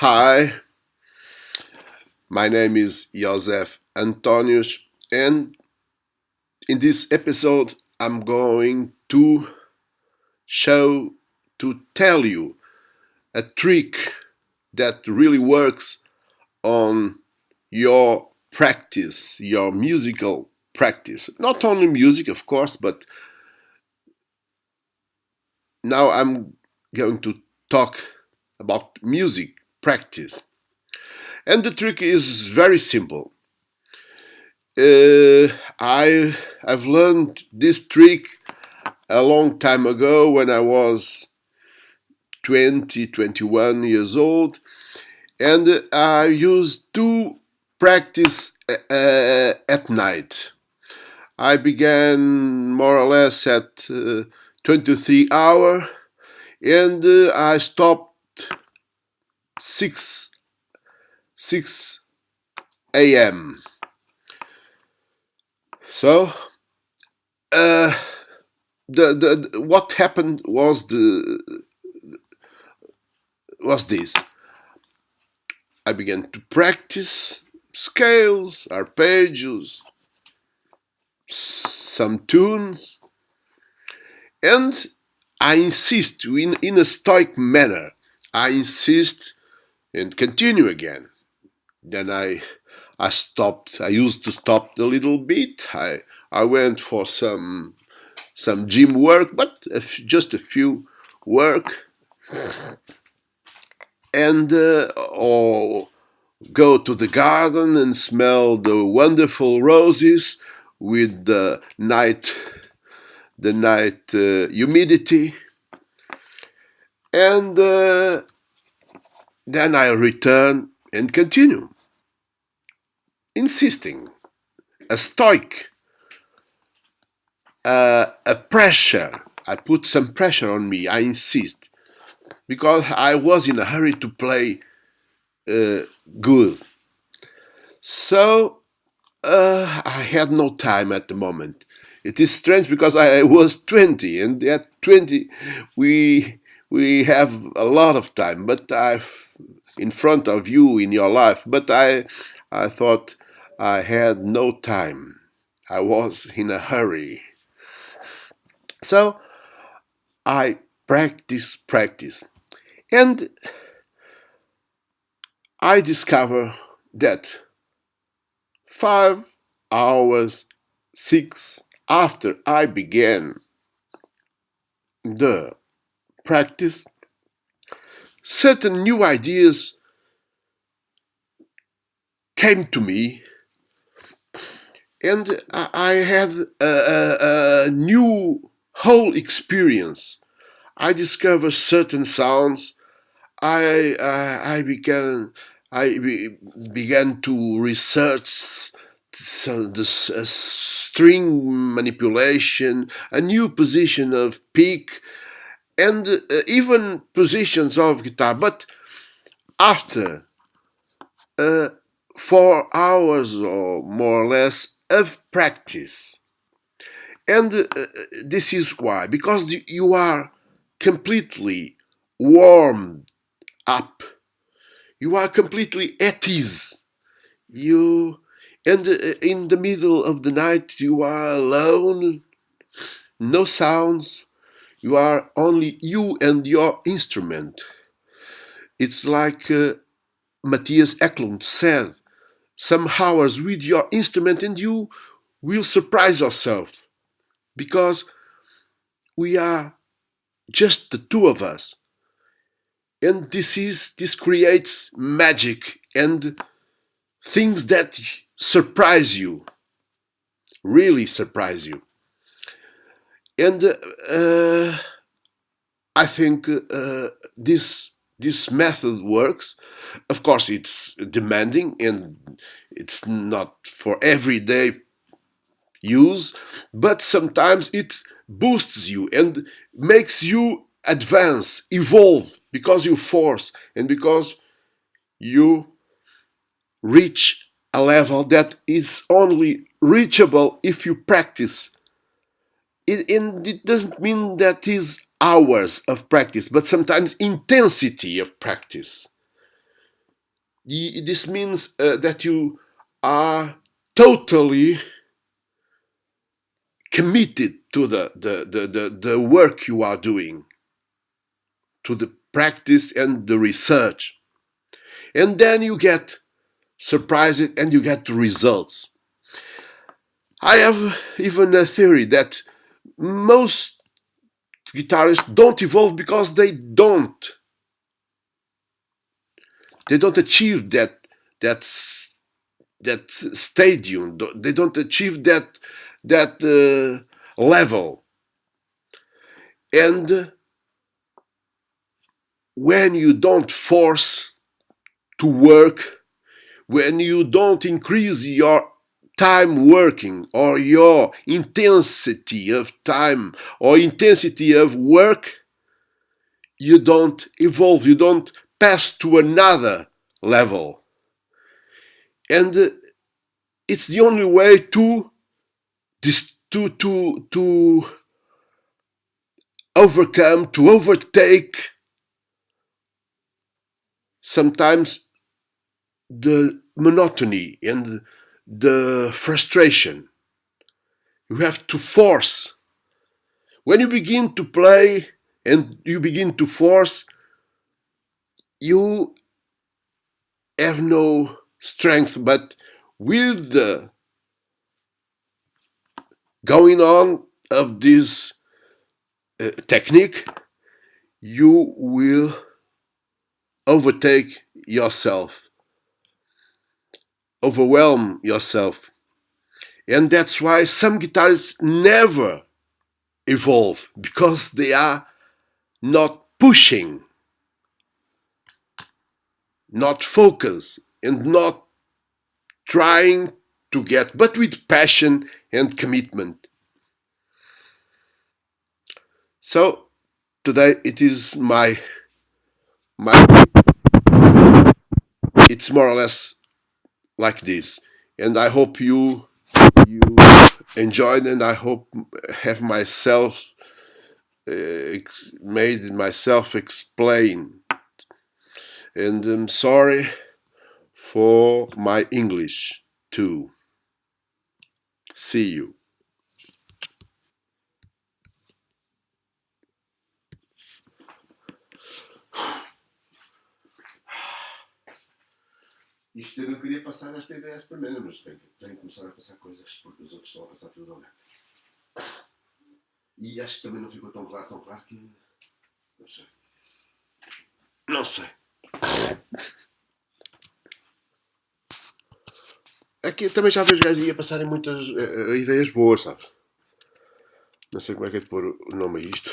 Hi, my name is IOSEPH Antonius, and in this episode, I'm going to tell you a trick that really works on your practice, your musical practice. Not only music, of course, but now I'm going to talk about music practice. And the trick is very simple. I've learned this trick a long time ago when I was 21 years old, and I used to practice at night. I began more or less at 23 hour, and I stopped 6 a.m. So what happened was this. I began to practice scales, arpeggios, some tunes, and I insist in a stoic manner. I insist and continue again. Then I stopped. I used to stop a little bit. I went for some gym work, but just a few work, and or go to the garden and smell the wonderful roses with the night humidity, and then I return and continue, insisting, a stoic, a pressure. I put some pressure on me. I insist because I was in a hurry to play good. So I had no time at the moment. It is strange because I was 20, and at 20 we have a lot of time. But I've in front of you in your life. But I thought I had no time. I was in a hurry. So I practice, and I discover that 5 hours, 6 after I began the practice, certain new ideas came to me, and I had a new whole experience. I discovered certain sounds. I began to research the string manipulation, a new position of pick, and even positions of guitar. But after 4 hours or more or less of practice, and this is why, because you are completely warmed up, you are completely at ease, and in the middle of the night you are alone, no sounds, you are only you and your instrument. It's like Matthias Eklund said, some hours with your instrument and you will surprise yourself, because we are just the two of us, and this creates magic and things that surprise you, really surprise you. And I think this method works. Of course, it's demanding and it's not for everyday use, but sometimes it boosts you and makes you advance, evolve, because you force and because you reach a level that is only reachable if you practice. And it doesn't mean that is hours of practice, but sometimes intensity of practice. this means that you are totally committed to the work you are doing, to the practice and the research. And then you get surprised and you get the results. I have even a theory that most guitarists don't evolve because they don't achieve that stadium. They don't achieve that level. And when you don't force to work, when you don't increase your time working or your intensity of time or intensity of work, you don't evolve, you don't pass to another level. And it's the only way to overcome, to overtake sometimes the monotony and the frustration. You have to force. When you begin to play and you begin to force, you have no strength. But with the going on of this technique, you will overtake yourself, overwhelm yourself. And that's why some guitarists never evolve, because they are not pushing, not focused, and not trying to get, but with passion and commitment. So today it is my it's more or less like this, and I hope you enjoyed, and I hope have myself made myself explain. And I'm sorry for my English too. See you. Isto eu não queria passar esta ideia primeiro, mas tenho que começar a passar coisas porque os outros estão a passar tudo ao neto. E acho que também não ficou tão claro que. Não sei. Não sei. Aqui também já vejo gajos a passarem muitas ideias boas, sabes? Não sei como é que é de pôr o nome a isto.